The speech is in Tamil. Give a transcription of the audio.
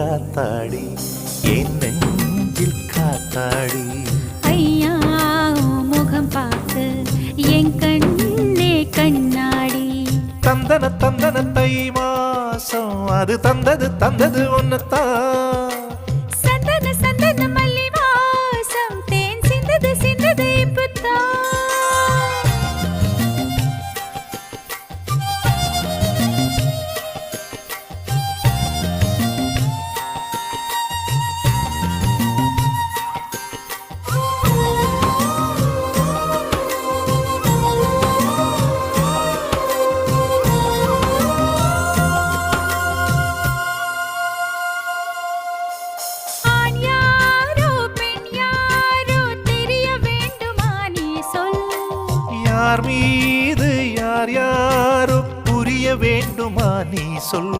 ஆத்தாடி என் நெஞ்சில் காத்தாடி. ஐயா முகம் பார்த்து என் கண்ணே கண்ணாடி. தந்தன தந்தன தை மாசம் அது தந்தது ஒன்னத்தான். சந்தன சந்தன மல்லி வாசம் தேன் சிந்தது இப்பத்தான். யார் மீது யார் யாரோ புரிய வேண்டுமா நீ சொல்.